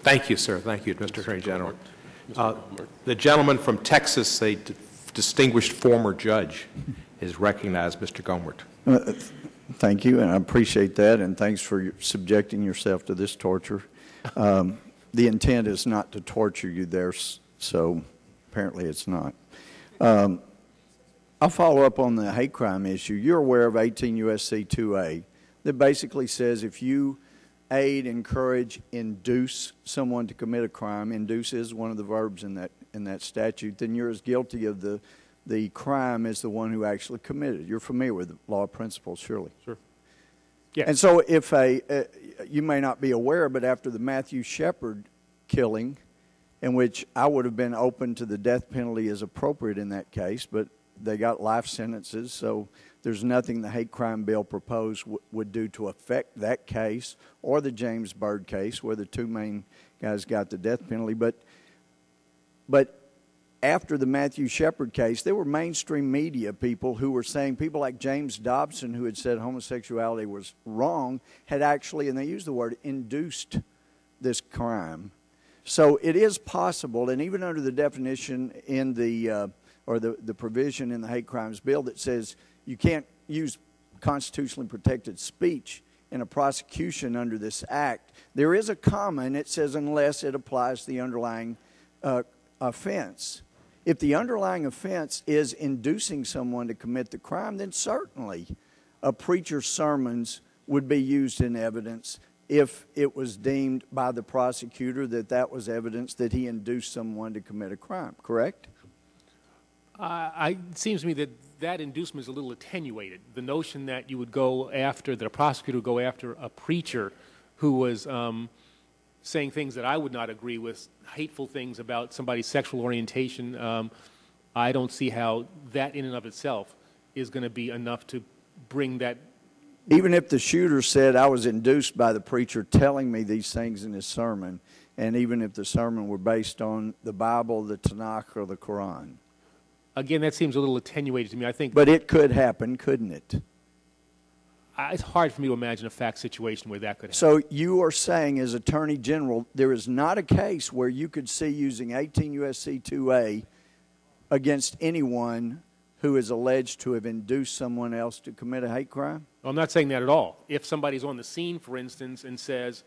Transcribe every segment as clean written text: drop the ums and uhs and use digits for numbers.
Thank you, sir. Thank you, Mr. Attorney General. The gentleman from Texas, a distinguished former judge, is recognized. Mr. Gohmert. Thank you, and I appreciate that, and thanks for subjecting yourself to this torture. The intent is not to torture you there, so apparently it's not. I'll follow up on the hate crime issue. You're aware of 18 U.S.C. 2A that basically says if you aid, encourage, induce someone to commit a crime, induce is one of the verbs in that statute, then you're as guilty of the crime as the one who actually committed it. You're familiar with the law principles, surely. Sure. Yeah. And so if you may not be aware, but after the Matthew Shepard killing, in which I would have been open to the death penalty as appropriate in that case, but they got life sentences, so there's nothing the hate crime bill proposed would do to affect that case or the James Byrd case, where the two main guys got the death penalty. But after the Matthew Shepard case, there were mainstream media people who were saying, people like James Dobson, who had said homosexuality was wrong, had actually, and they used the word, induced this crime. So it is possible, and even under the definition in the provision in the hate crimes bill that says you can't use constitutionally protected speech in a prosecution under this act, there is a comma, and it says unless it applies to the underlying offense. If the underlying offense is inducing someone to commit the crime, then certainly a preacher's sermons would be used in evidence if it was deemed by the prosecutor that that was evidence that he induced someone to commit a crime, correct? It seems to me that that inducement is a little attenuated. The notion that you would go after, that a prosecutor would go after a preacher who was saying things that I would not agree with, hateful things about somebody's sexual orientation, I don't see how that in and of itself is going to be enough to bring that. Even if the shooter said, I was induced by the preacher telling me these things in his sermon, and even if the sermon were based on the Bible, the Tanakh, or the Quran. Again, that seems a little attenuated to me. I think. But it could happen, couldn't it? It's hard for me to imagine a fact situation where that could happen. So you are saying, as Attorney General, there is not a case where you could see using 18 U.S.C. 2A against anyone who is alleged to have induced someone else to commit a hate crime? Well, I'm not saying that at all. If somebody's on the scene, for instance, and says,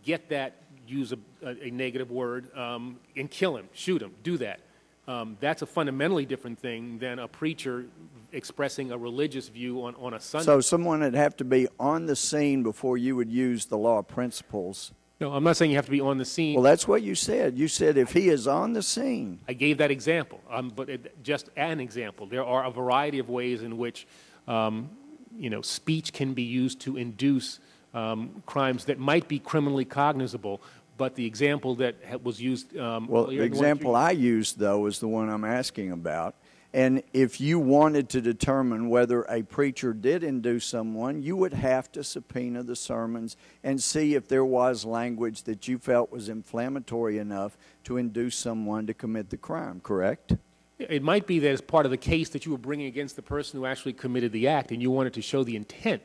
get that, use a negative word, and kill him, shoot him, do that. That's a fundamentally different thing than a preacher expressing a religious view on a Sunday. So someone would have to be on the scene before you would use the law principles. No, I'm not saying you have to be on the scene. Well, that's what you said. You said if he is on the scene. I gave that example, but just an example. There are a variety of ways in which speech can be used to induce crimes that might be criminally cognizable. But the example that was used well, the example I used, though, is the one I'm asking about. And if you wanted to determine whether a preacher did induce someone, you would have to subpoena the sermons and see if there was language that you felt was inflammatory enough to induce someone to commit the crime, correct? It might be that as part of the case that you were bringing against the person who actually committed the act, and you wanted to show the intent.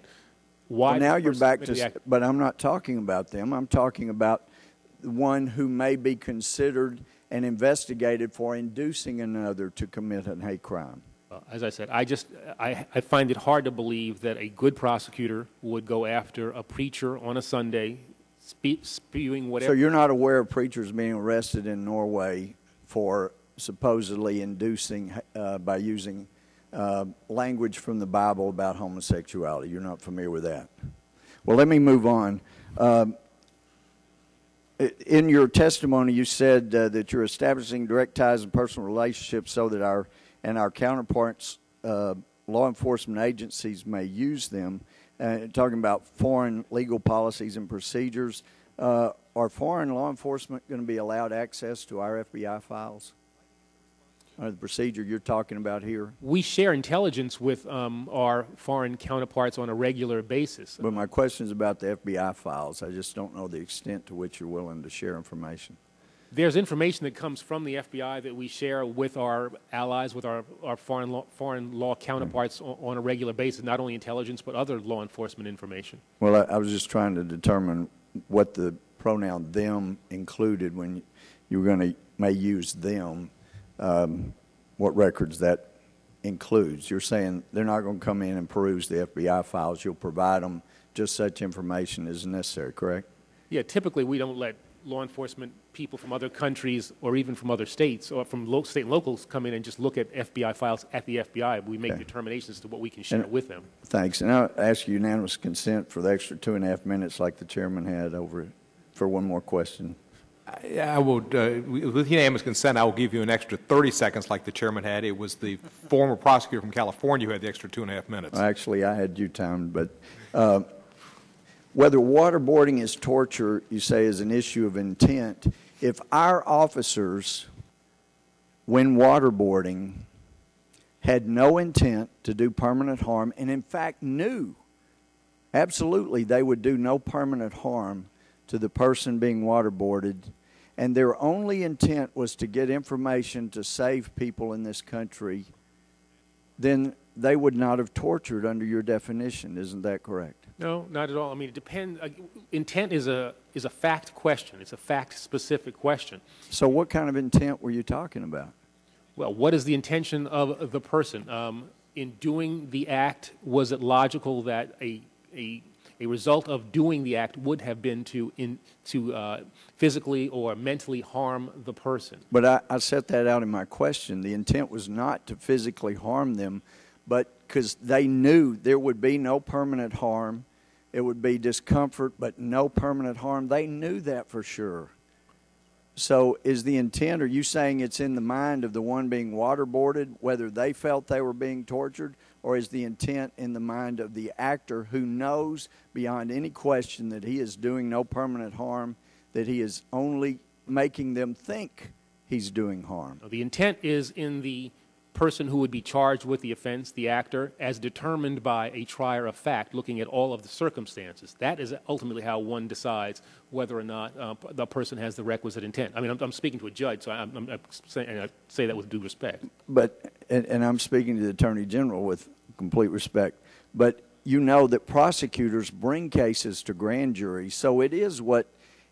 Why? Well, now you're back to, but I'm not talking about them. I'm talking about one who may be considered and investigated for inducing another to commit a hate crime. As I said, I find it hard to believe that a good prosecutor would go after a preacher on a Sunday spewing whatever. So you're not aware of preachers being arrested in Norway for supposedly inducing by using language from the Bible about homosexuality. You're not familiar with that. Well, let me move on. In your testimony, you said that you're establishing direct ties and personal relationships so that our counterparts, law enforcement agencies, may use them. Talking about foreign legal policies and procedures, are foreign law enforcement going to be allowed access to our FBI files? The procedure you're talking about here? We share intelligence with our foreign counterparts on a regular basis. But my question is about the FBI files. I just don't know the extent to which you're willing to share information. There's information that comes from the FBI that we share with our allies, with our foreign law counterparts on a regular basis, not only intelligence but other law enforcement information. Well, I was just trying to determine what the pronoun them included when you're going to may use them, what records that includes. You're saying they're not going to come in and peruse the FBI files. You'll provide them just such information as necessary, correct? Yeah, typically we don't let law enforcement people from other countries or even from other states or from state and locals come in and just look at FBI files at the FBI. We make determinations as to what we can share with them. Thanks. And I'll ask you unanimous consent for the extra 2.5 minutes like the chairman had over for one more question. I will, with unanimous consent, I will give you an extra 30 seconds like the chairman had. It was the former prosecutor from California who had the extra 2.5 minutes. Well, actually, I had you timed, but whether waterboarding is torture, you say, is an issue of intent. If our officers, when waterboarding, had no intent to do permanent harm and, in fact, knew absolutely they would do no permanent harm to the person being waterboarded, and their only intent was to get information to save people in this country, then they would not have tortured under your definition. Isn't that correct? No, not at all. I mean, it depends. Intent is a fact question. It's a fact-specific question. So what kind of intent were you talking about? Well, what is the intention of the person? In doing the act, was it logical that a result of doing the act would have been to physically or mentally harm the person? But I set that out in my question. The intent was not to physically harm them, but because they knew there would be no permanent harm. It would be discomfort, but no permanent harm. They knew that for sure. So is the intent, are you saying it's in the mind of the one being waterboarded, whether they felt they were being tortured, or is the intent in the mind of the actor who knows beyond any question that he is doing no permanent harm, that he is only making them think he's doing harm? The intent is in the person who would be charged with the offense, the actor, as determined by a trier of fact, looking at all of the circumstances. That is ultimately how one decides whether or not the person has the requisite intent. I mean, I'm speaking to a judge, so I'm saying, and I say that with due respect. But, and I'm speaking to the Attorney General with complete respect, but you know that prosecutors bring cases to grand juries, so it is what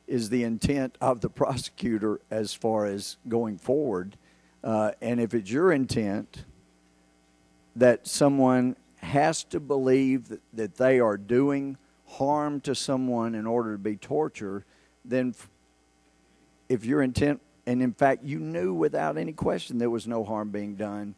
is the intent of the prosecutor as far as going forward. And if it's your intent that someone has to believe that they are doing harm to someone in order to be tortured, then if your intent, and in fact you knew without any question there was no harm being done,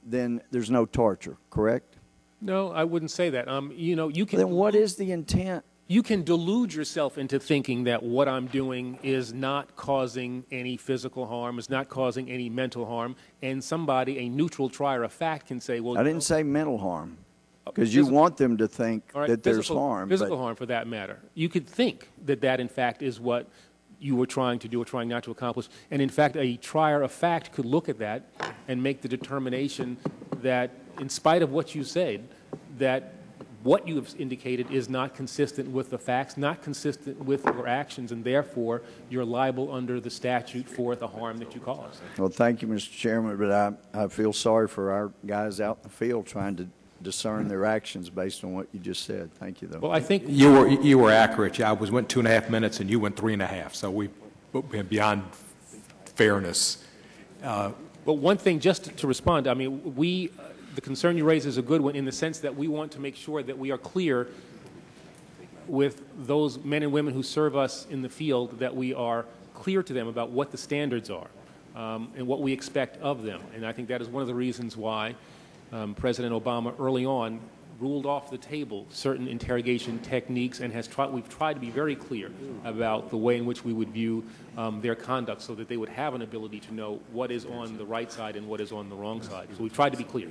then there's no torture, correct? No, I wouldn't say that. You know, you can. Then what is the intent? You can delude yourself into thinking that what I'm doing is not causing any physical harm, is not causing any mental harm, and somebody, a neutral trier of fact, can say, well... I didn't say mental harm, because you want them to think that there's harm. Physical harm, for that matter. You could think that that, in fact, is what you were trying to do or trying not to accomplish. And, in fact, a trier of fact could look at that and make the determination that, in spite of what you said, that what you have indicated is not consistent with the facts, not consistent with your actions, and therefore you're liable under the statute for the harm that you caused. Well, thank you, Mr. Chairman, but I feel sorry for our guys out in the field trying to discern their actions based on what you just said. Thank you, though. Well, I think You were accurate. I went 2.5 minutes, and you went 3.5. So we went beyond fairness. But one thing, just to respond, I mean, the concern you raise is a good one in the sense that we want to make sure that we are clear with those men and women who serve us in the field, that we are clear to them about what the standards are and what we expect of them. And I think that is one of the reasons why President Obama early on ruled off the table certain interrogation techniques and we've tried to be very clear about the way in which we would view their conduct so that they would have an ability to know what is on the right side and what is on the wrong side. So we've tried to be clear.